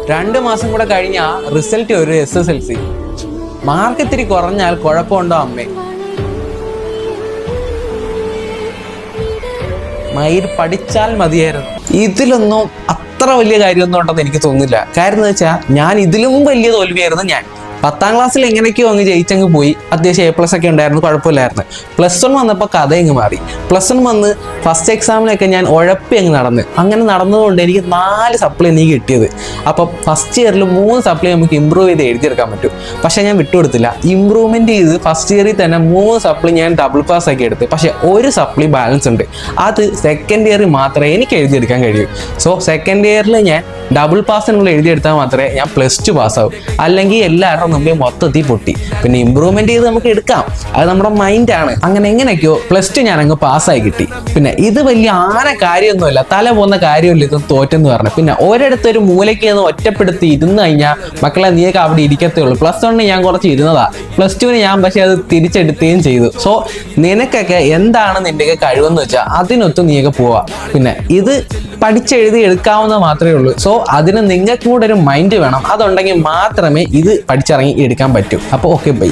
2 മാസം കൂടെ കഴിഞ്ഞാ റിസൾട്ട് ഒരു SSLC. മാർക്ക് ഇത്തിരി കുറഞ്ഞാൽ കുഴപ്പമുണ്ടോ അമ്മേ? മയിർ പഠിച്ചാൽ മതിയായിരുന്നു. ഇതിലൊന്നും അത്ര വലിയ കാര്യമൊന്നും ഉണ്ടെന്ന് എനിക്ക് തോന്നുന്നില്ല. കാര്യം എന്ന് വെച്ചാൽ ഞാൻ ഇതിലും വലിയ തോൽവിയായിരുന്നു ഞാൻ. 10ാം ക്ലാസ്സിൽ എങ്ങനെയൊക്കെയോ അങ്ങ് ജയിച്ചങ്ങ് പോയി. അത്യാവശ്യം A+ ഒക്കെ ഉണ്ടായിരുന്നു, കുഴപ്പമില്ലായിരുന്നു. +1 വന്നപ്പോൾ കഥ അങ്ങ് മാറി. +1 വന്ന് ഫസ്റ്റ് എക്സാമിനൊക്കെ ഞാൻ ഉഴപ്പി അങ്ങ് നടന്ന്. അങ്ങനെ നടന്നതുകൊണ്ട് എനിക്ക് 4 സപ്ലി എനിക്ക് കിട്ടിയത്. അപ്പം ഫസ്റ്റ് ഇയറിൽ 3 സപ്ലി നമുക്ക് ഇമ്പ്രൂവ് ചെയ്ത് എഴുതിയെടുക്കാൻ പറ്റും. പക്ഷെ ഞാൻ വിട്ടുകൊടുത്തില്ല. ഇമ്പ്രൂവ്മെന്റ് ചെയ്ത് ഫസ്റ്റ് ഇയറിൽ തന്നെ 3 സപ്ലി ഞാൻ ഡബിൾ പാസ് ആക്കി എടുത്ത്. പക്ഷെ ഒരു സപ്ലി ബാലൻസ് ഉണ്ട്. അത് സെക്കൻഡ് ഇയറിൽ മാത്രമേ എനിക്ക് എഴുതിയെടുക്കാൻ കഴിയൂ. സോ സെക്കൻഡ് ഇയറിൽ ഞാൻ ഡബിൾ പാസിനുള്ള എഴുതിയെടുത്താൽ മാത്രമേ ഞാൻ +2 പാസ്സാവും. അല്ലെങ്കിൽ എല്ലാവരുടെ മുമ്പേ മൊത്തത്തിൽ പൊട്ടി. പിന്നെ ഇമ്പ്രൂവ്മെന്റ് ചെയ്ത് നമുക്ക് എടുക്കാം, അത് നമ്മുടെ മൈൻഡാണ്. അങ്ങനെ എങ്ങനെയൊക്കെയോ +2 ഞാൻ അങ്ങ് പാസ്സായി കിട്ടി. പിന്നെ ഇത് വലിയ കാര്യമൊന്നുമില്ല, തല പോകുന്ന കാര്യമില്ല ഇത് തോറ്റെന്ന് പറഞ്ഞു. പിന്നെ ഒരിടത്തൊരു മൂലയ്ക്ക് നിന്ന് ഒറ്റപ്പെടുത്തി ഇരുന്ന് കഴിഞ്ഞാൽ മക്കളെ നീയൊക്കെ അവിടെ ഇരിക്കത്തേ ഉള്ളൂ. +1 ഞാൻ കുറച്ച് ഇരുന്നതാ, +2 ഞാൻ പക്ഷെ അത് തിരിച്ചെടുക്കുകയും ചെയ്തു. സോ നിനക്കൊക്കെ എന്താണ് നിന്റെയൊക്കെ കഴിവെന്ന് വെച്ചാൽ അതിനൊത്ത് നീയൊക്കെ പോവാ. പിന്നെ ഇത് പഠിച്ചെഴുതി എടുക്കാവുന്ന മാത്രമേ ഉള്ളൂ. സോ അതിന് നിങ്ങൾക്ക് കൂടെ ഒരു മൈൻഡ് വേണം. അതുണ്ടെങ്കിൽ മാത്രമേ ഇത് പഠിച്ചിറങ്ങി എടുക്കാൻ പറ്റൂ. അപ്പോൾ ഓക്കെ ബൈ.